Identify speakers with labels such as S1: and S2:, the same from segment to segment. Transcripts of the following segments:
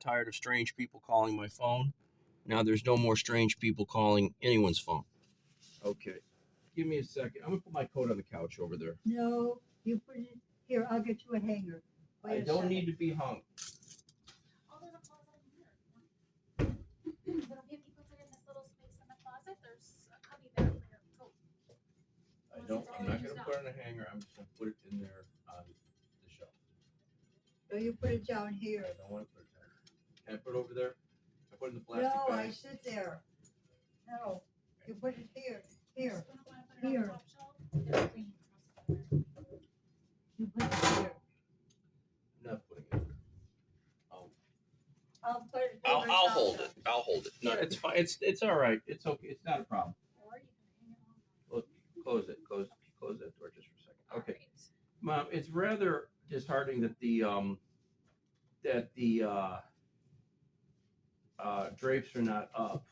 S1: tired of strange people calling my phone. Now there's no more strange people calling anyone's phone. Okay. Give me a second. I'm going to put my coat on the couch over there.
S2: No, you put it here. I'll get you a hanger.
S1: I don't need to be hung.
S3: Oh, there's a closet in here. Little if he puts it in this little space in the closet, there's a cubby there for your coat.
S1: I'm not going to put it on a hanger. I'm just going to put it in there on the shelf.
S2: So you put it down here.
S1: I don't want to put it there. Can I put it over there? I put it in the plastic
S2: No,
S1: bag.
S2: I sit there. No, you put it here. Here.
S3: Just gonna put it on
S2: Here.
S3: the top shelf. They're clean, trust me.
S2: You put it here.
S1: I'm not putting it there.
S2: I'll put it.
S1: I'll hold it. I'll hold it. No, it's fine. It's all right. It's okay. It's not a problem.
S3: Or you can hang it on.
S1: Look, close it. Close that door just for a second. Okay.
S3: Alright.
S1: Mom, it's rather disheartening that the drapes are not up,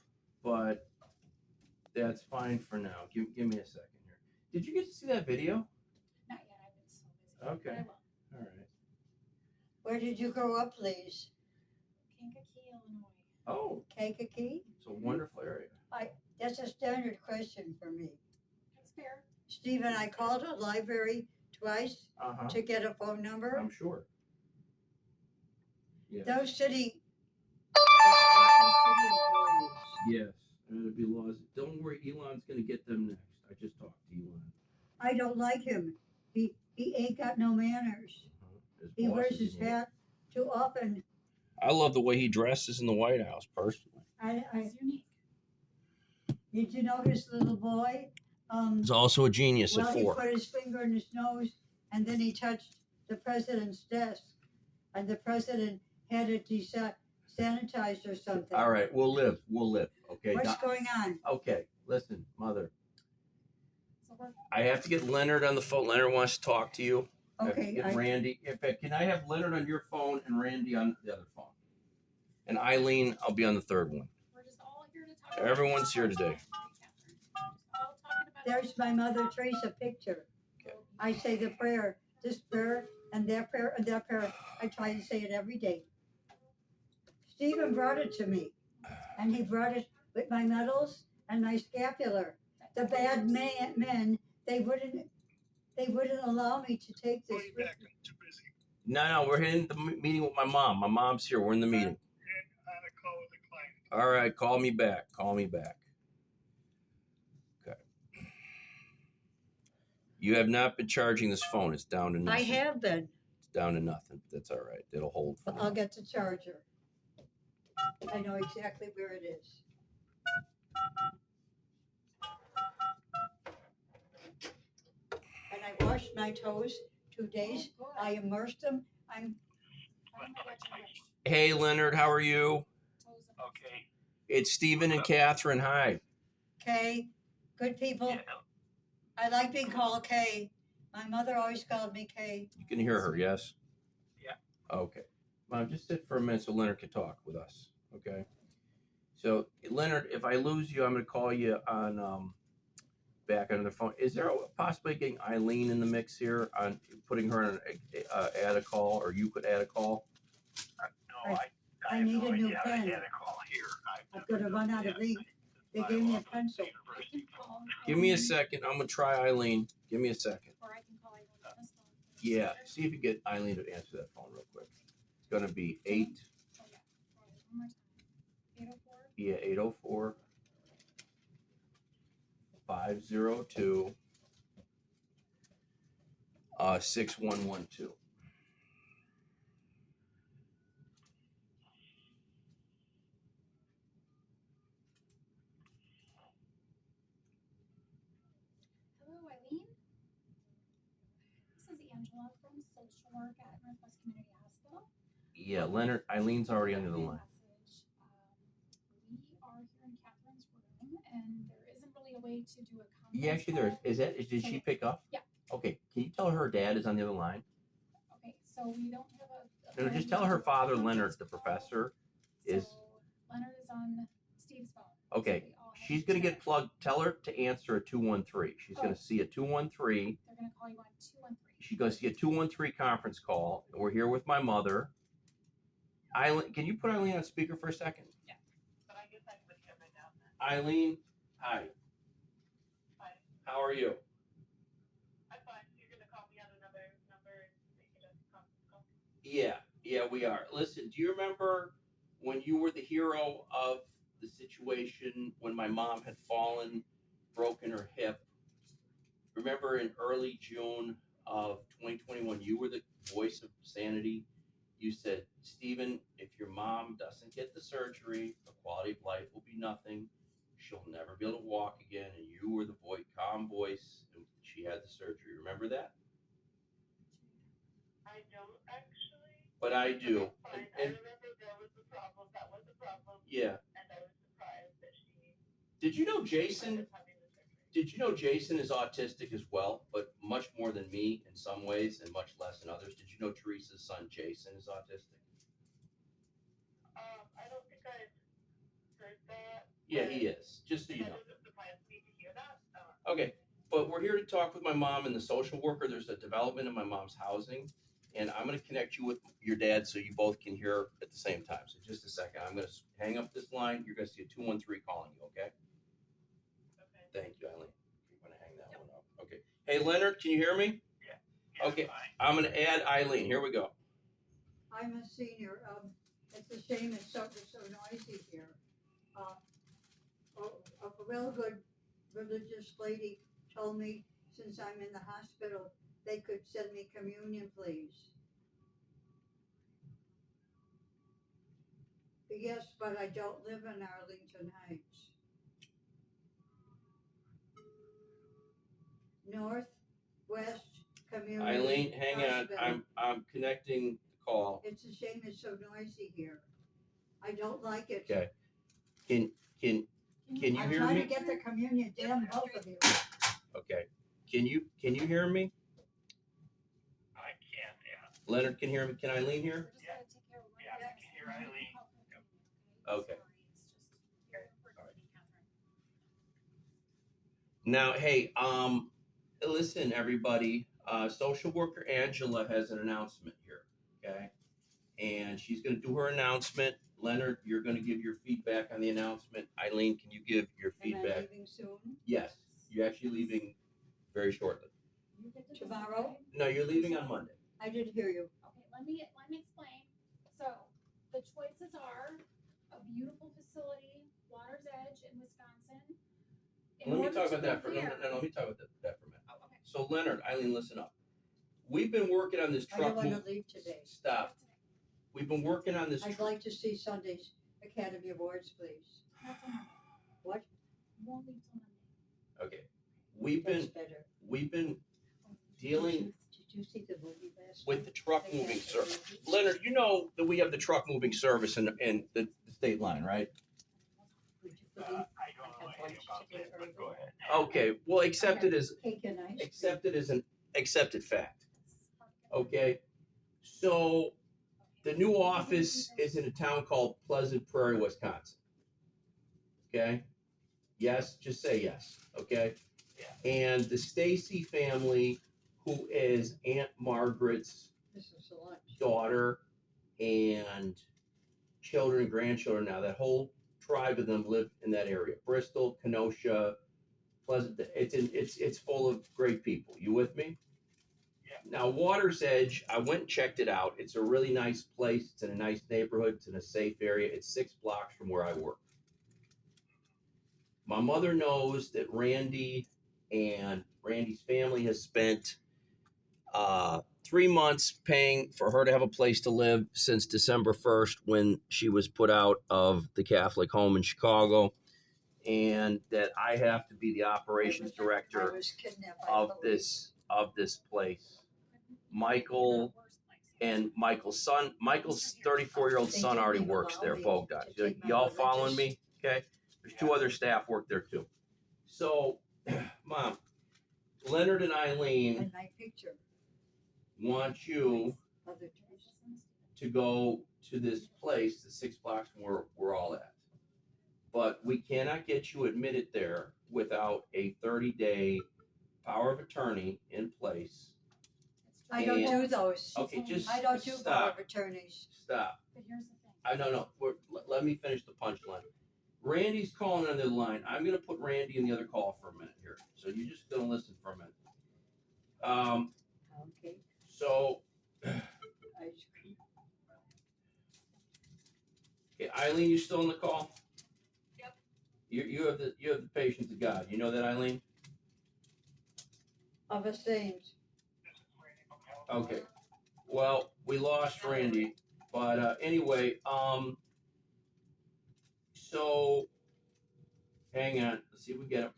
S1: but that's fine for now. Give me a second here. Did you get to see that video?
S3: Not yet, I've been so busy.
S1: Okay.
S3: But I will.
S1: All right.
S2: Where did you grow up, please?
S3: Kankakee, Illinois.
S1: Oh,
S2: Kankakee?
S1: it's a wonderful area.
S2: That's a standard question for me.
S3: That's fair.
S2: Stephen, I called a library twice
S1: Uh-huh.
S2: to get a phone number.
S1: I'm sure. Yeah.
S2: Those city employees.
S1: Yes. There'll be laws. Don't worry, Elon's gonna get them next. I just talked to Elon.
S2: I don't like him. He ain't got no manners.
S1: His
S2: He
S1: boss
S2: wears
S1: is
S2: his
S1: in here.
S2: hat too often.
S1: I love the way he dresses in the White House, personally.
S3: It's unique.
S2: Did you know his little boy?
S1: He's also a genius
S2: Well,
S1: at
S2: he
S1: 4.
S2: put his finger in his nose, and then he touched the president's desk, and the president had it sanitized or something.
S1: All right, we'll live. Okay.
S2: What's going on?
S1: Okay, listen, Mother.
S3: So we're
S1: I have to get Leonard on the phone. Leonard wants to talk to you. I have to
S2: Okay,
S1: get Randy. In fact, can I have Leonard on your phone and Randy on the other phone? And Eileen, I'll be on the third one.
S3: we're just all here to talk.
S1: Everyone's here today.
S3: Just all talking about
S2: there's my Mother Teresa picture.
S1: Okay.
S2: I say the prayer, this prayer, and that prayer, and that prayer. I try to say it every day. Stephen brought it to me, and he brought it with my medals and my scapular. The bad men, they wouldn't allow me to take this with me.
S4: Too busy.
S1: No, we're in the meeting with my mom. My mom's here. We're in the meeting.
S4: And on a call with a client.
S1: All right, call me back. Okay. You have not been charging this phone. It's down to nothing.
S2: I have been,
S1: It's down to nothing. That's all right. It'll hold. For
S2: but
S1: now.
S2: I'll get the charger. I know exactly where it is. And I washed my toes 2 days. I immersed them.
S1: Hey, Leonard, how are you?
S4: Okay.
S1: It's Stephen and Catherine. Hi.
S2: Kay, good people.
S4: Yeah.
S2: I like being called Kay. My mother always called me Kay.
S1: You can hear her, yes?
S4: Yeah.
S1: Okay. Mom, just sit for a minute so Leonard can talk with us. Okay. So, Leonard, if I lose you, I'm going to call you on back on the phone. Is there a possibility getting Eileen in the mix here on putting her on add a call, or you could add a call?
S4: No,
S2: I
S4: have
S2: need
S4: no
S2: a new
S4: idea. I
S2: pen.
S4: had a call here.
S2: I'm gonna run out of ink. They gave me a pencil.
S1: Give me a second. I'm going to try Eileen. Give me a second.
S3: Or I can call you on this phone.
S1: Yeah. See if you get Eileen to answer that phone real quick. It's going to be 8.
S3: Oh, yeah. One more time. 804.
S1: Yeah, 804 502 6112.
S3: Hello, Eileen. This is Angela from social work at Northwest Community Hospital.
S1: Yeah, Leonard, Eileen's already under the line.
S3: Message. We are here in Catherine's room, and there isn't really a way to do a conference
S1: Yeah, actually, there
S3: call.
S1: is. Did she pick up?
S3: Yeah.
S1: Okay, can you tell her dad is on the other line?
S3: Okay, so we don't have a
S1: No,
S3: way
S1: just
S3: to
S1: tell her
S3: do a
S1: father,
S3: conference
S1: Leonard, the
S3: call.
S1: professor, is.
S3: So Leonard is on Steve's phone. so
S1: Okay,
S3: we all have
S1: she's
S3: to
S1: going to
S3: chat.
S1: get plugged. Tell her to answer a 213. She's going
S3: Oh.
S1: to see a 213.
S3: They're going to call you on 213.
S1: She's going to see a 213 conference call. And we're here with my mother. Eileen, can you put Eileen on speaker for a second?
S4: But I guess I would have it down then.
S1: Eileen, hi.
S4: Hi.
S1: How are you?
S4: I'm fine. You're gonna call me on another number and make it a conference call?
S1: Yeah, we are. Listen, do you remember when you were the hero of the situation when my mom had fallen, broken her hip? Remember in early June of 2021, you were the voice of sanity. You said, Stephen, if your mom doesn't get the surgery, the quality of life will be nothing. She'll never be able to walk again. And you were the calm voice, and she had the surgery. Remember that?
S4: I don't actually.
S1: But I do.
S4: Fine.
S1: And
S4: I remember there was a problem. That was a problem.
S1: yeah.
S4: And I was surprised that she
S1: Did you know Jason?
S4: was having the surgery.
S1: Did you know Jason is autistic as well, but much more than me in some ways and much less in others? Did you know Teresa's son Jason is autistic?
S4: I don't think I've heard that.
S1: Yeah, he is. Just so you know.
S4: That doesn't surprise me to hear that.
S1: Okay, but we're here to talk with my mom and the social worker. There's a development in my mom's housing, and I'm going to connect you with your dad so you both can hear at the same time. So just a second, I'm going to hang up this line. You're going to see a 213 calling you. Okay?
S4: Okay.
S1: Thank you, Eileen. You're going to hang that one up. Okay. Hey, Leonard, can you hear me?
S4: Yeah,
S1: Okay.
S4: fine.
S1: I'm going to add Eileen. Here we go.
S2: I'm a senior. It's a shame it's so noisy here. A real good religious lady told me since I'm in the hospital, they could send me communion, please. Yes, but I don't live in Arlington Heights. Northwest Community
S1: Eileen, hang on.
S2: Hospital.
S1: I'm connecting the call.
S2: It's a shame it's so noisy here. I don't like it.
S1: Okay. Can you
S2: I'm
S1: hear
S2: trying
S1: me?
S2: to get the communion, damn both of you.
S1: Okay. Can you hear me?
S4: I can't, yeah.
S1: Leonard can hear me. Can Eileen hear?
S3: We're just gonna take care of one
S4: Yeah, I
S3: business,
S4: can hear
S3: and then we
S4: Eileen.
S3: can help with
S4: Yep.
S3: you,
S1: Okay.
S3: Sorry, it's just, you're coordinating, Catherine.
S1: Now, hey, listen, everybody. Social worker Angela has an announcement here. Okay, and she's going to do her announcement. Leonard, you're going to give your feedback on the announcement. Eileen, can you give your
S2: Am I
S1: feedback?
S2: leaving soon?
S1: Yes, you're actually leaving very shortly.
S3: You get to
S2: Tomorrow?
S3: decide.
S1: No, you're leaving on Monday.
S2: I didn't hear you.
S3: Okay, let me explain. So, the choices are a beautiful facility, Water's Edge in Wisconsin. In
S1: Let me
S3: order
S1: talk
S3: to
S1: about that for
S3: live
S1: no,
S3: here-
S1: no, let me talk about that for a minute.
S3: Oh, okay.
S1: So, Leonard, Eileen, listen up. We've been working on this
S2: I don't
S1: truck.
S2: want
S1: move-
S2: to leave today.
S1: Stop. We've been working on this.
S2: I'd like to see Sunday's Academy Awards, please.
S3: That's a Monday.
S2: What?
S3: Won't leave till Monday.
S1: Okay, we've
S2: That's
S1: been
S2: better.
S1: dealing
S2: Did you see the movie last
S1: with
S2: night?
S1: the truck
S2: They
S1: moving
S2: had the
S1: service.
S2: movie.
S1: Leonard, you know that we have the truck moving service in the state line, right?
S2: Would you believe
S4: I don't know
S2: had
S4: anything
S2: lunch
S4: about
S2: today
S4: that, but go
S2: early?
S4: ahead.
S1: Okay, well, accept it as
S2: cake and ice cream?
S1: an accepted fact. Okay, so the new office is in a town called Pleasant Prairie, Wisconsin. Okay, yes, just say yes. Okay,
S4: Yeah.
S1: and the Stacy family, who is Aunt Margaret's
S2: This is the lunch.
S1: daughter and children and grandchildren now, that whole tribe of them live in that area. Bristol, Kenosha, Pleasant, it's full of great people. You with me?
S4: Yeah.
S1: Now, Water's Edge, I went and checked it out. It's a really nice place. It's in a nice neighborhood. It's in a safe area. It's 6 blocks from where I work. My mother knows that Randy and Randy's family has spent 3 months paying for her to have a place to live since December 1st when she was put out of the Catholic home in Chicago, and that I have to be the operations
S2: I
S1: director
S2: was kidnapped by
S1: of
S2: police.
S1: this place. Michael and Michael's son, Michael's 34-year-old
S2: They
S1: son
S2: didn't
S1: already
S2: even
S1: works
S2: allow
S1: there,
S2: me
S1: Bogdan.
S2: to take my
S1: Y'all following
S2: religious-
S1: me? Okay. There's 2 other staff work there too. So, Mom, Leonard and Eileen
S2: And my picture
S1: want you
S2: of the trees.
S1: to go to this place, the 6 blocks from where we're all at. But we cannot get you admitted there without a 30-day power of attorney in place.
S2: I don't do those.
S1: Okay, just
S2: I don't do power
S1: stop.
S2: of attorneys.
S1: Stop.
S3: But here's the thing.
S1: No. Let me finish the punchline. Randy's calling on the line. I'm gonna put Randy in the other call for a minute here. So you're just gonna listen for a minute.
S2: Okay,
S1: So
S2: ice cream.
S1: okay, Eileen, you still on the call?
S4: Yep.
S1: You have the patience of God. You know that, Eileen?
S2: Of the same.
S1: Okay. Well, we lost Randy, but anyway, so hang on. Let's see if we get him.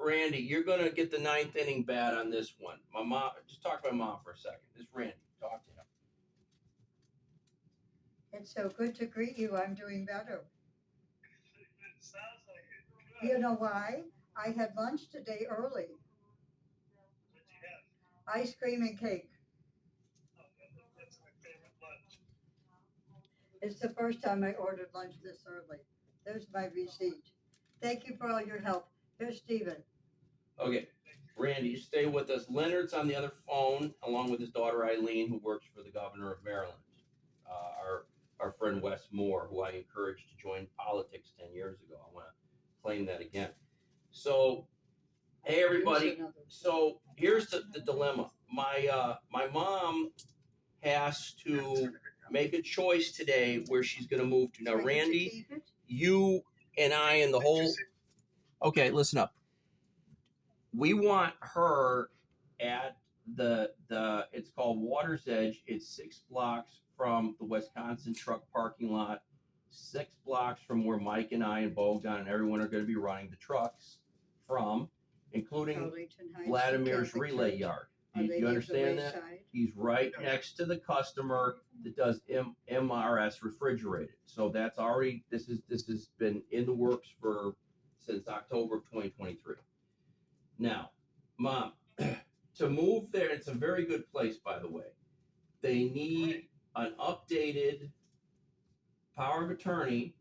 S1: Randy, you're gonna get the 9th inning bat on this one. My mom, just talk to my mom for a second. This is Randy. Talk to him.
S2: It's so good to greet you. I'm doing better.
S4: It sounds like it.
S2: You know why? I had lunch today early.
S4: What'd you have?
S2: Ice cream and cake.
S4: Oh, that's my favorite lunch.
S2: It's the first time I ordered lunch this early. There's my receipt. Thank you for all your help. Here's Stephen.
S1: Okay, Randy, you stay with us. Leonard's on the other phone, along with his daughter Eileen, who works for the governor of Maryland. Our friend Wes Moore, who I encouraged to join politics 10 years ago. I want to claim that again. So, hey everybody.
S2: Here's another.
S1: So here's the dilemma. My mom has to make a choice today where she's going to move to. Now,
S2: Ready to
S1: Randy,
S2: keep it?
S1: you and I and the whole. Okay, listen up. We want her at the it's called Water's Edge. It's 6 blocks from the Wisconsin truck parking lot, 6 blocks from where Mike and I and Bogdan and everyone are going to be running the trucks from, including
S2: Arlington Heights
S1: Vladimir's
S2: Catholic
S1: relay
S2: Church.
S1: yard.
S2: Our
S1: Do
S2: Lady
S1: you
S2: of the
S1: understand that?
S2: Wayside.
S1: He's right next to the customer that does MRS refrigerated. So that's already this has been in the works since October of 2023. Now, Mom, to move there, it's a very good place, by the way. They need an updated power of attorney,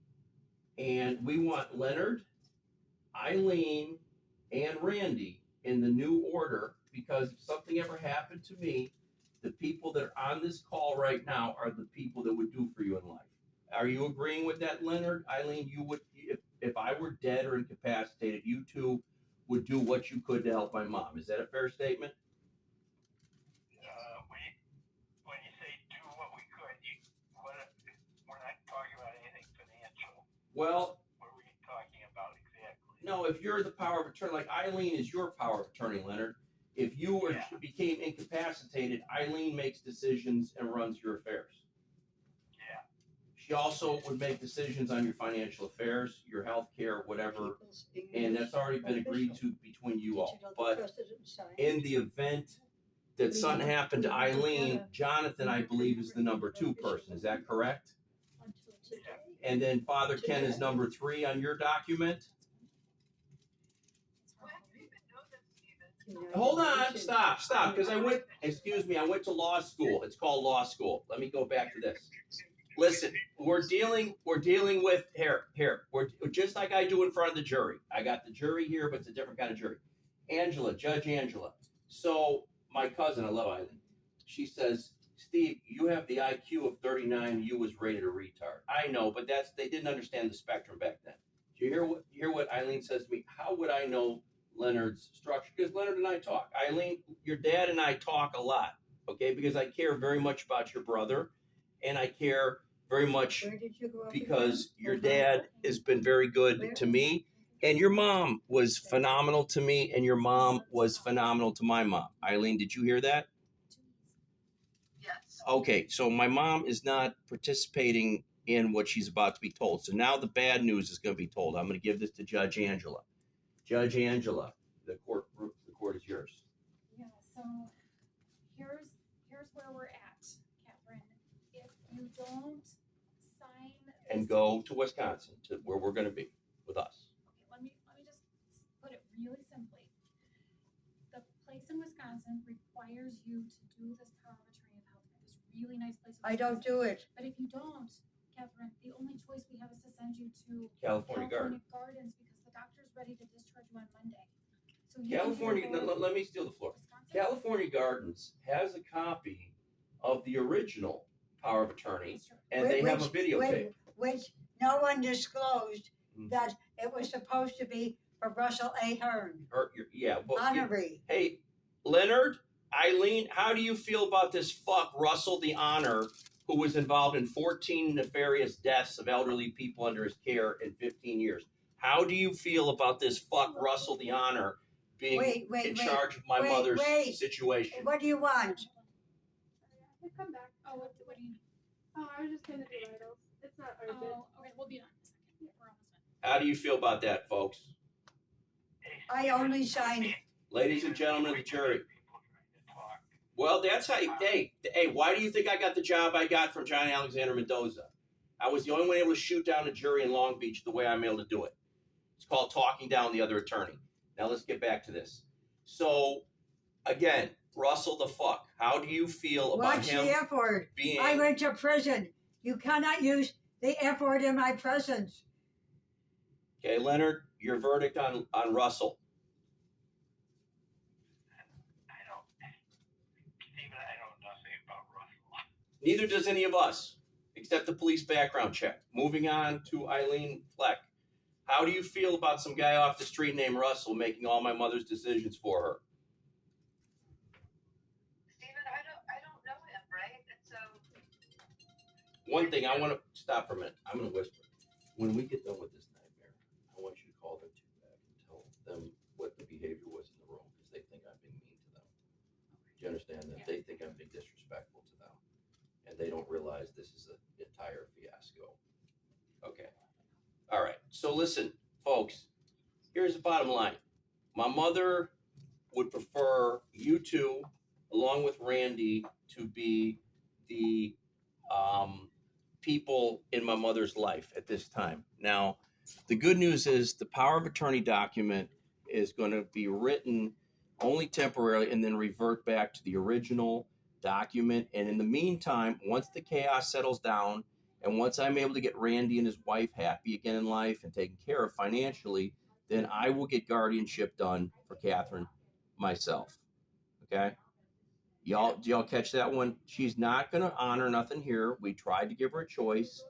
S1: and we want Leonard, Eileen, and Randy in the new order, because if something ever happened to me, the people that are on this call right now are the people that would do for you in life. Are you agreeing with that, Leonard? Eileen, you would, if I were dead or incapacitated, you two would do what you could to help my mom. Is that a fair statement?
S4: When you say do what we could, we're not talking about anything financial.
S1: Well,
S4: What are we talking about exactly?
S1: no, if you're the power of attorney, like Eileen is your power of attorney, Leonard. If you were became incapacitated, Eileen makes decisions and runs your affairs.
S4: Yeah.
S1: She also would make decisions on your financial affairs, your health care, whatever,
S2: People's
S1: and that's already been agreed
S2: official.
S1: to between you
S2: Did
S1: all.
S2: know the
S1: But
S2: president signed?
S1: in the event that something happened to Eileen, Jonathan, I believe, is the number 2 person. Is that correct?
S2: Until today.
S1: And then Father Ken is number 3 on your document?
S4: Well, I didn't even know that, Stephen.
S1: Hold on, stop, because I went to law school. It's called law school. Let me go back to this. Listen, we're dealing with we're just like I do in front of the jury. I got the jury here, but it's a different kind of jury. Angela, Judge Angela. So my cousin, I love Eileen. She says, Steve, you have the IQ of 39. You was rated a retard. I know, but they didn't understand the spectrum back then. Do you hear what Eileen says to me? How would I know Leonard's structure? Because Leonard and I talk. Eileen, your dad and I talk a lot, okay? Because I care very much about your brother, and I care very much
S2: Where did you grow up
S1: because
S2: again?
S1: your dad has been very good to me, and your mom was phenomenal to me, and your mom was phenomenal to my mom. Eileen, did you hear that?
S4: Yes.
S1: Okay, so my mom is not participating in what she's about to be told. So now the bad news is going to be told. I'm going to give this to Judge Angela. Judge Angela, the court is yours.
S3: Yeah, so here's where we're at, Catherine. If you don't sign
S1: And
S3: this-
S1: go to Wisconsin, to where we're going to be with us.
S3: Okay, let me just put it really simply. The place in Wisconsin requires you to do this power of attorney of healthcare, this really nice place. in
S2: I don't
S3: Wisconsin.
S2: do it.
S3: But if you don't, Catherine, the only choice we have is to send you to
S1: California Garden.
S3: Gardens because the doctor's ready to discharge you on Monday. So you can
S1: California,
S3: either go to
S1: let me steal the floor.
S3: Wisconsin.
S1: California Gardens has a copy of the original power of attorney,
S3: That's true.
S1: and they have a videotape.
S2: Which no one disclosed
S1: Mhm.
S2: that it was supposed to be for Russell A. Hearn.
S1: Yeah, but
S2: Honorary.
S1: hey, Leonard, Eileen, how do you feel about this fuck Russell the Honor, who was involved in 14 nefarious deaths of elderly people under his care in 15 years? How do you feel about this fuck Russell the Honor being in charge of my mother's situation?
S2: What do you want?
S5: Hey, come back.
S3: Oh, what do you need?
S5: Oh, I was just gonna do vitals. It's not urgent.
S3: Oh, okay, we'll be done in a second. We're almost done.
S1: How do you feel about that, folks?
S2: I only signed.
S1: Ladies and gentlemen of the jury.
S4: People trying to talk.
S1: Well, that's how. Hey, why do you think I got the job I got from John Alexander Mendoza? I was the only one able to shoot down a jury in Long Beach the way I'm able to do it. It's called talking down the other attorney. Now let's get back to this. So, again, Russell the fuck. How do you feel about
S2: Watch
S1: him
S2: the F word.
S1: being?
S2: I went to prison. You cannot use the F word in my presence.
S1: Okay, Leonard, your verdict on Russell.
S4: Stephen, I know nothing about Russell.
S1: Neither does any of us, except the police background check. Moving on to Eileen Fleck. How do you feel about some guy off the street named Russell making all my mother's decisions for her?
S6: Stephen, I don't know him, right? And so
S1: One thing, I want to stop for a minute. I'm going to whisper. When we get done with this nightmare, I want you to call them two back and tell them what the behavior was in the room because they think I'm being mean to them. Do you understand that?
S3: Yeah.
S1: They think I'm being disrespectful to them. And they don't realize this is an entire fiasco. Okay. All right. So listen, folks, here's the bottom line. My mother would prefer you two, along with Randy, to be the people in my mother's life at this time. Now, the good news is the power of attorney document is going to be written only temporarily and then revert back to the original document. And in the meantime, once the chaos settles down and once I'm able to get Randy and his wife happy again in life and taken care of financially, then I will get guardianship done for Catherine myself. Okay? Do y'all catch that one? She's not going to honor nothing here. We tried to give her a choice.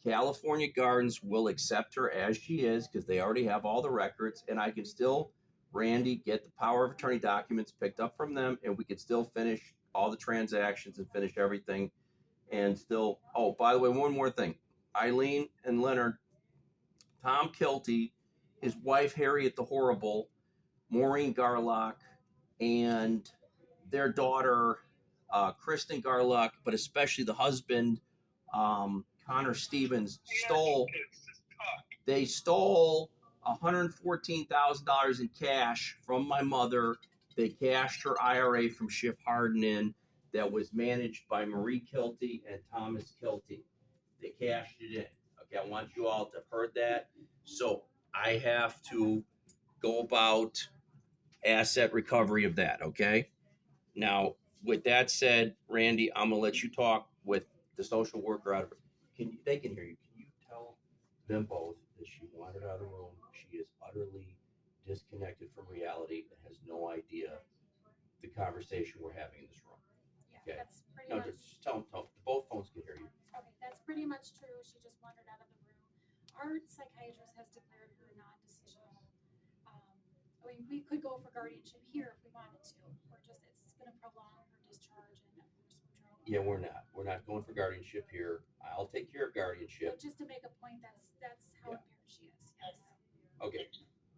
S1: California Gardens will accept her as she is because they already have all the records, and I can still, Randy, get the power of attorney documents picked up from them, and we could still finish all the transactions and finish everything. And still, oh, by the way, one more thing. Eileen and Leonard, Tom Kilty, his wife Harriet the Horrible, Maureen Garlock, and their daughter, Kristen Garlock, but especially the husband, Connor Stevens, stole $114,000 in cash from my mother. They cashed her IRA from Schiff Harden in that was managed by Marie Kilty and Thomas Kilty. They cashed it in. Okay, I want you all to have heard that. So I have to go about asset recovery of that, okay? Now, with that said, Randy, I'm gonna let you talk with the social worker out of it. They can hear you. Can you tell them both that she wandered out of the room? She is utterly disconnected from reality and has no idea the conversation we're having in this room.
S3: Yeah,
S1: Okay.
S3: that's pretty
S1: No,
S3: much.
S1: just tell them. Both phones can hear you.
S3: Okay, that's pretty much true. She just wandered out of the room. Our psychiatrist has declared her non-decisional. We could go for guardianship here if we wanted to. It's going to prolong her discharge and of course withdrawal.
S1: Yeah, we're not. We're not going for guardianship here. I'll take care of guardianship.
S3: But just to make a point, that's how
S1: Yeah.
S3: impaired she is. Yes.
S1: Okay.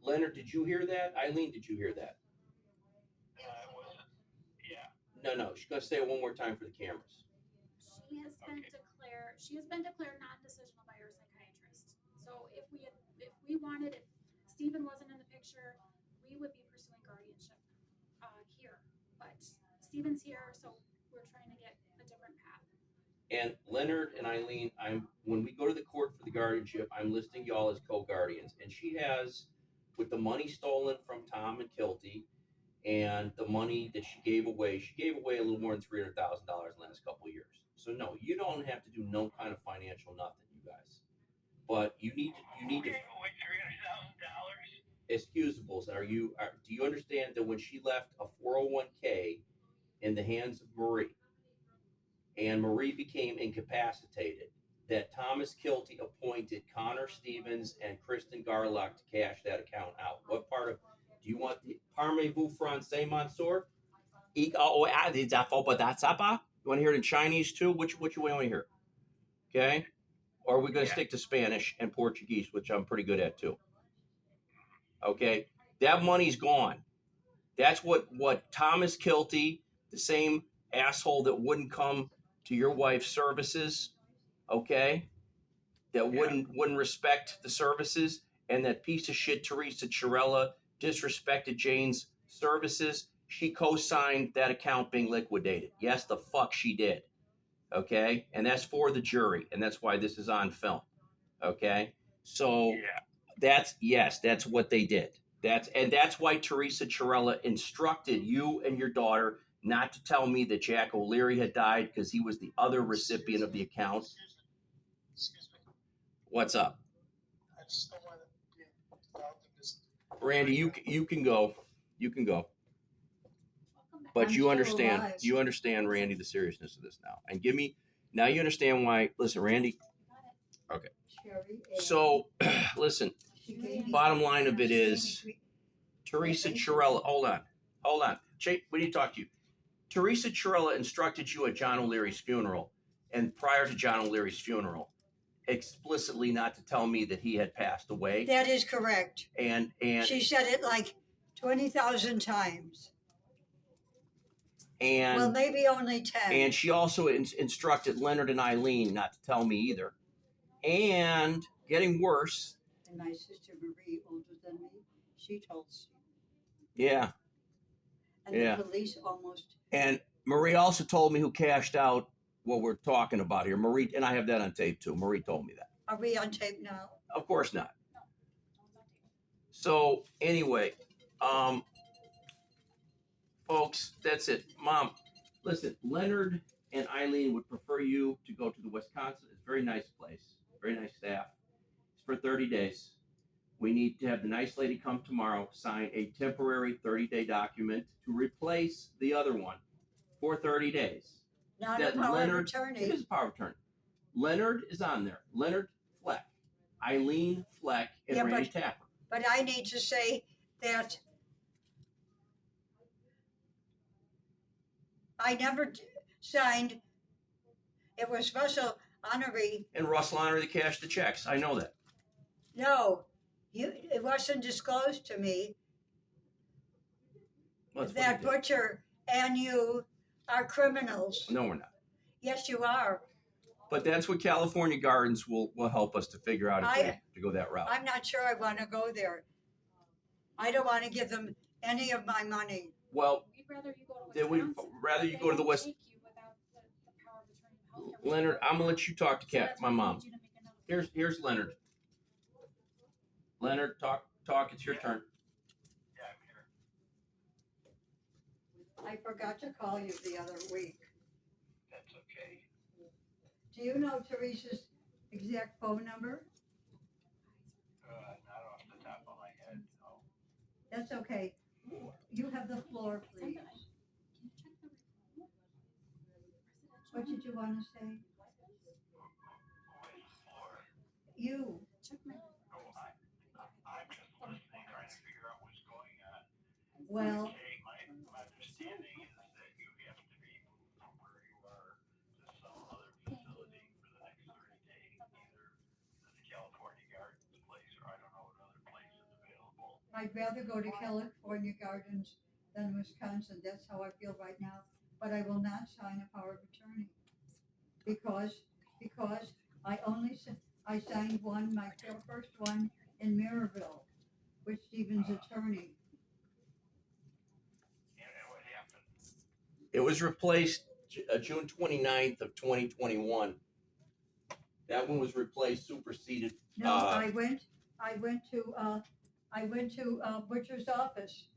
S1: Leonard, did you hear that? Eileen, did you hear that?
S4: It wasn't. Yeah.
S1: No. She's gonna say it one more time for the cameras.
S3: She has been
S4: Okay.
S3: declared non-decisional by her psychiatrist. So if Stephen wasn't in the picture, we would be pursuing guardianship here. But Stephen's here, so we're trying to get a different path.
S1: And Leonard and Eileen, when we go to the court for the guardianship, I'm listing y'all as co-guardians. And she has, with the money stolen from Tom and Kilty, and the money that she gave away a little more than $300,000 in the last couple of years. So no, you don't have to do no kind of financial nothing, you guys. But you need to
S4: Okay, wait, $300,000.
S1: excusables. Do you understand that when she left a 401k in the hands of Marie, and Marie became incapacitated, that Thomas Kilty appointed Connor Stevens and Kristen Garlock to cash that account out. What part of, do you want the Parlez-vous français, Mansour? You want to hear it in Chinese too? Which you want to hear? Okay? Or are we going to stick to Spanish and Portuguese, which I'm pretty good at too? Okay? That money's gone. That's what Thomas Kilty, the same asshole that wouldn't come to your wife's services, okay? That wouldn't respect the services, and that piece of shit Teresa Chirella disrespected Jane's services. She co-signed that account being liquidated. Yes, the fuck she did. Okay? And that's for the jury, and that's why this is on film. Okay? So that's what they did. That's why Teresa Chirella instructed you and your daughter not to tell me that Jack O'Leary had died, because he was the other recipient of the account.
S7: Excuse me.
S1: What's up?
S7: I just don't want to be involved in this.
S1: Randy, you can go. You can go.
S3: Welcome back.
S1: But
S2: I'm
S1: you
S2: still
S1: understand,
S2: alive.
S1: Randy, the seriousness of this now. And now you understand why, listen, Randy,
S2: Sherry Ann,
S1: so, listen,
S2: she gave me-
S1: bottom line of it
S2: she gave me
S1: is,
S2: three-
S1: Teresa Chirella, hold on. Jake, we need to talk to you. Teresa Chirella instructed you at John O'Leary's funeral, and prior to John O'Leary's funeral, explicitly not to tell me that he had passed away.
S2: That is correct.
S1: And
S2: She said it like 20,000 times.
S1: and
S2: Well, maybe only 10.
S1: and she also instructed Leonard and Eileen not to tell me either. And getting worse,
S2: And my sister Marie, older than me, she told Steve.
S1: yeah.
S2: And
S1: Yeah.
S2: the police almost.
S1: And Marie also told me who cashed out what we're talking about here. Marie, and I have that on tape too. Marie told me that.
S2: Are we on tape now?
S1: Of course not.
S3: No one's on tape.
S1: So anyway, folks, that's it. Mom, listen, Leonard and Eileen would prefer you to go to the Wisconsin. It's a very nice place, very nice staff. It's for 30 days. We need to have the nice lady come tomorrow, sign a temporary 30-day document to replace the other one for 30 days.
S2: Not
S1: That
S2: a power
S1: Leonard-
S2: of attorney.
S1: It is a power of attorney. Leonard is on there. Leonard Fleck, Eileen Fleck, and
S2: Yeah,
S1: Randy Tapper.
S2: But I need to say that I never signed. It was Russell Honoré.
S1: And Russell Honor that cashed the checks. I know that.
S2: No, it wasn't disclosed to me
S1: That's what
S2: that
S1: he did.
S2: Butcher and you are criminals.
S1: No, we're not.
S2: Yes, you are.
S1: But that's what California Gardens will help us to figure out if we have to go that route.
S2: I'm not sure I want to go there. I don't want to give them any of my money.
S1: Well,
S3: We'd rather you go to
S1: Then we'd
S3: Wisconsin.
S1: rather you
S3: They
S1: go to the
S3: won't
S1: West-
S3: take you without the power of attorney and healthcare.
S1: Leonard, I'm gonna let you talk to
S3: So
S1: Kat,
S3: that's
S1: my
S3: why we
S1: mom.
S3: need you to make another
S1: Here's Leonard. Leonard, talk. It's your turn.
S4: Yeah, I'm here.
S2: I forgot to call you the other week.
S4: That's okay.
S2: Do you know Teresa's exact phone number?
S4: Not off the top of my head, no.
S2: That's okay. You have the floor,
S3: Can you
S2: please.
S3: check the referral?
S2: What did you want to say?
S4: Who is for?
S2: You.
S3: Check my
S4: Oh, I'm just listening, trying to figure out what's going on.
S2: Well,
S4: Okay, my understanding is that you have to be moved from where you are to some other facility for the next 30 days, either to the California Gardens place or I don't know what other place is available.
S2: I'd rather go to California Gardens than Wisconsin. That's how I feel right now. But I will not sign a power of attorney because I signed one, my first one in Maryville with Stephen's attorney.
S4: And what happened?
S1: It was replaced June 29th of 2021. That one was replaced, superseded.
S2: No, I went to Butcher's office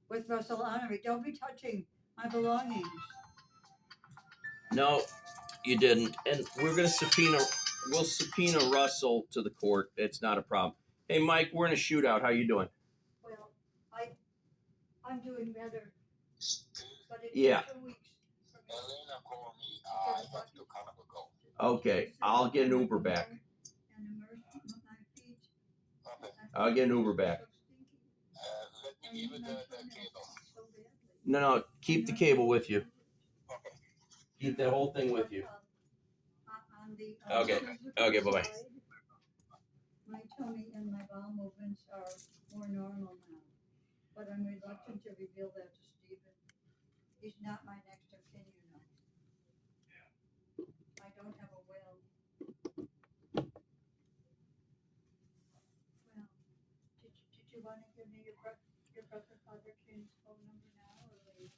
S2: with Russell Honoré. Don't be touching my belongings.
S1: No, you didn't. And we'll subpoena Russell to the court. It's not a problem. Hey, Mike, we're in a shootout. How you doing?
S2: Well, I'm doing better, but it's
S1: Yeah.
S2: 2 weeks from
S4: Elena called me. I have to kind of go.
S1: Okay, I'll get an Uber back.
S4: Okay.
S1: I'll get an Uber back.
S4: Let me give it the cable.
S1: No, keep the cable with you.
S4: Okay.
S1: Keep that whole thing with you.
S2: Okay.
S1: Okay, bye-bye.
S2: My tummy and my bowel movements are more normal now, but I'm reluctant to reveal that to Stephen. He's not my next of kin, you know. I don't have a will. Well, did you want to give me your brother Father Ken's phone number now or later?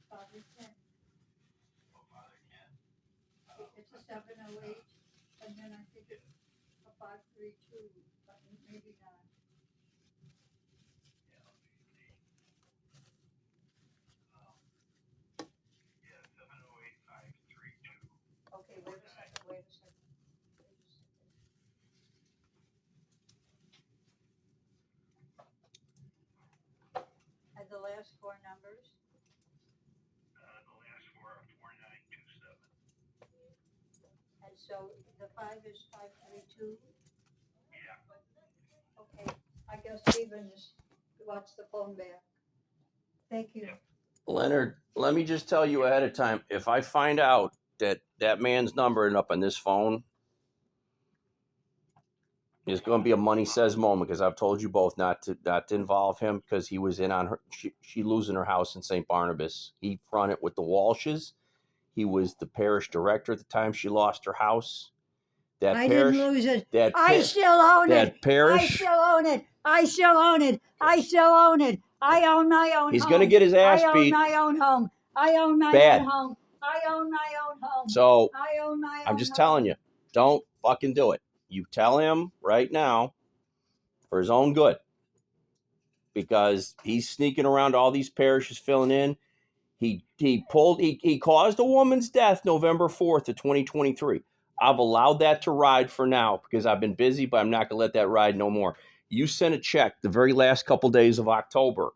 S2: Father Ken. It's a 708, and then I think it's a 532, but maybe not.
S4: Yeah, 708-532.
S2: Okay, wait a second. And the last four numbers?
S4: The last four are 4927.
S2: And so the 5 is 532?
S4: Yeah.
S2: Okay, I guess Stephen wants the phone back. Thank you.
S1: Leonard, let me just tell you ahead of time, if I find out that that man's number ended up on this phone, it's going to be a money says moment because I've told you both not to involve him because he was in on her. She losing her house in St. Barnabas. He fronted with the Walshes. He was the parish director at the time she lost her house. That
S2: I
S1: parish,
S2: didn't lose it.
S1: that
S2: I still own
S1: that
S2: it. I
S1: parish.
S2: still own it. I still own it. I still own it. I own my own
S1: He's
S2: home.
S1: going to get his ass
S2: I own
S1: beat.
S2: my own home. I own my
S1: Bad.
S2: own home. I own my own home.
S1: So
S2: I own my own
S1: I'm just
S2: home.
S1: telling you, don't fucking do it. You tell him right now for his own good because he's sneaking around all these parishes filling in. He caused a woman's death November 4th of 2023. I've allowed that to ride for now because I've been busy, but I'm not going to let that ride no more. You sent a check the very last couple days of October.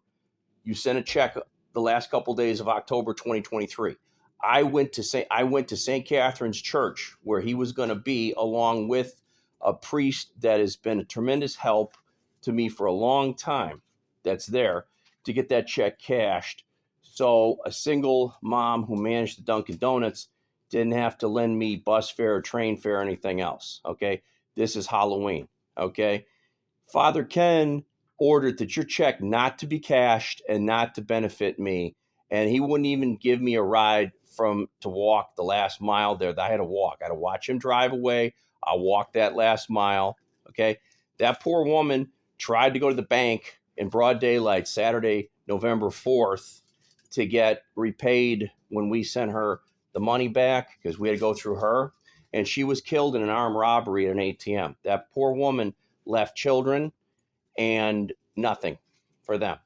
S1: You sent a check the last couple days of October 2023. I went to St. Catherine's Church where he was going to be along with a priest that has been a tremendous help to me for a long time that's there to get that check cashed. So a single mom who managed the Dunkin' Donuts didn't have to lend me bus fare, train fare, or anything else. Okay. This is Halloween. Okay. Father Ken ordered that your check not to be cashed and not to benefit me. And he wouldn't even give me a ride to walk the last mile there. I had to walk. I had to watch him drive away. I walked that last mile. Okay. That poor woman tried to go to the bank in broad daylight Saturday, November 4th to get repaid when we sent her the money back because we had to go through her. And she was killed in an armed robbery at an ATM. That poor woman left children and nothing for them.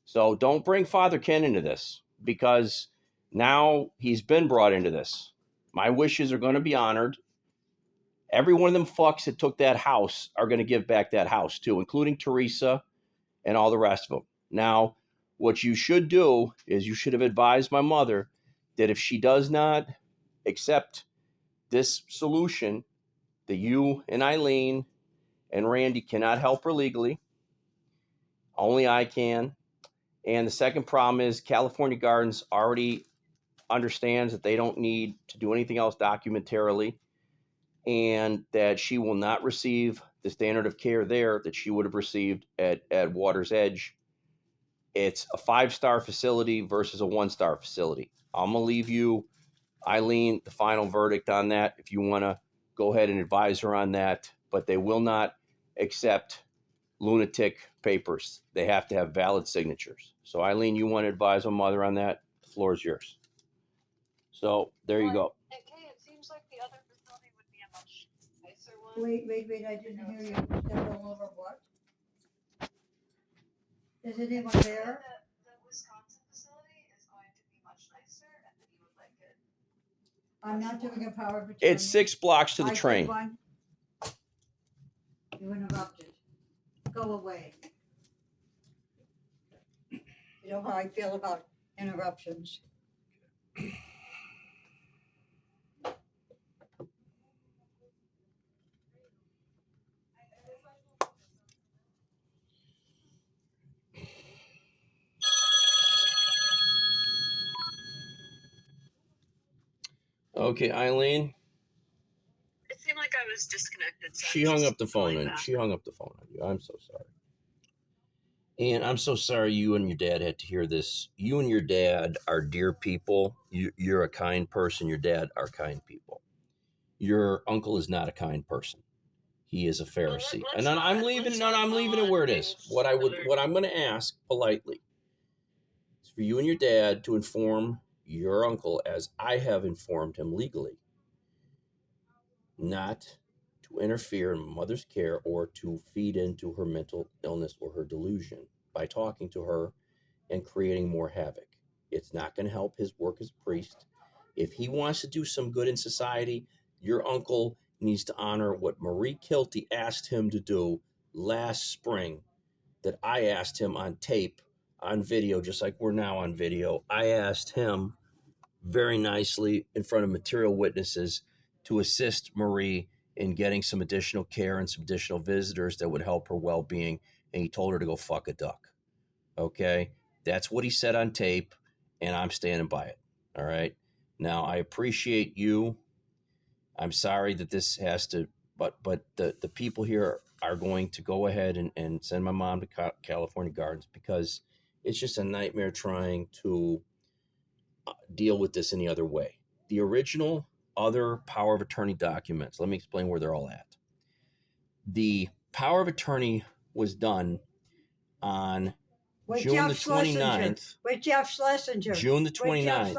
S1: So don't bring Father Ken into this because now he's been brought into this. My wishes are going to be honored. Every one of them fucks that took that house are going to give back that house too, including Teresa and all the rest of them. Now, what you should do is you should have advised my mother that if she does not accept this solution, that you and Eileen and Randy cannot help her legally. Only I can. And the second problem is California Gardens already understands that they don't need to do anything else documentarily and that she will not receive the standard of care there that she would have received at Water's Edge. It's a 5-star facility versus a 1-star facility. I'm going to leave you, Eileen, the final verdict on that if you want to go ahead and advise her on that. But they will not accept lunatic papers. They have to have valid signatures. So, Eileen, you want to advise my mother on that? The floor is yours. So, there you go.
S6: Okay, it seems like the other facility would be a much nicer one.
S2: Wait, I didn't hear you. Step all over what? Is anyone there?
S6: The Wisconsin facility is going to be much nicer and that you would like it.
S2: I'm not doing a power of attorney.
S1: It's 6 blocks to the
S2: I said
S1: train.
S2: one. You interrupted. Go away. You know how I feel about interruptions.
S1: Okay, Eileen.
S6: It seemed like I was disconnected. So
S1: She
S6: I'm
S1: hung
S6: just
S1: up the phone
S6: calling
S1: and
S6: back.
S1: she hung up the phone on you. I'm so sorry. And I'm so sorry you and your dad had to hear this. You and your dad are dear people. You're a kind person. Your dad are kind people. Your uncle is not a kind person. He is a Pharisee.
S6: let's
S1: And then I'm
S6: not-
S1: leaving.
S6: let's
S1: No,
S6: not
S1: I'm leaving
S6: go
S1: it where it
S6: on
S1: is.
S6: things
S1: What
S6: that are-
S1: I'm going to ask politely is for you and your dad to inform your uncle, as I have informed him legally, not to interfere in mother's care or to feed into her mental illness or her delusion by talking to her and creating more havoc. It's not going to help his work as a priest. If he wants to do some good in society, your uncle needs to honor what Marie Kilty asked him to do last spring, that I asked him on tape, on video, just like we're now on video. I asked him very nicely in front of material witnesses to assist Marie in getting some additional care and some additional visitors that would help her well-being, and he told her to go fuck a duck. Okay? That's what he said on tape, and I'm standing by it. All right? Now, I appreciate you. I'm sorry that this has to, but the people here are going to go ahead and send my mom to California Gardens, because it's just a nightmare trying to deal with this any other way. The original other power of attorney documents, let me explain where they're all at. The power of attorney was done on
S2: With
S1: June
S2: Jeff
S1: the
S2: Schlesinger.
S1: 29th.
S2: With Jeff Schlesinger.
S1: June the
S2: With Jeff
S1: 29th.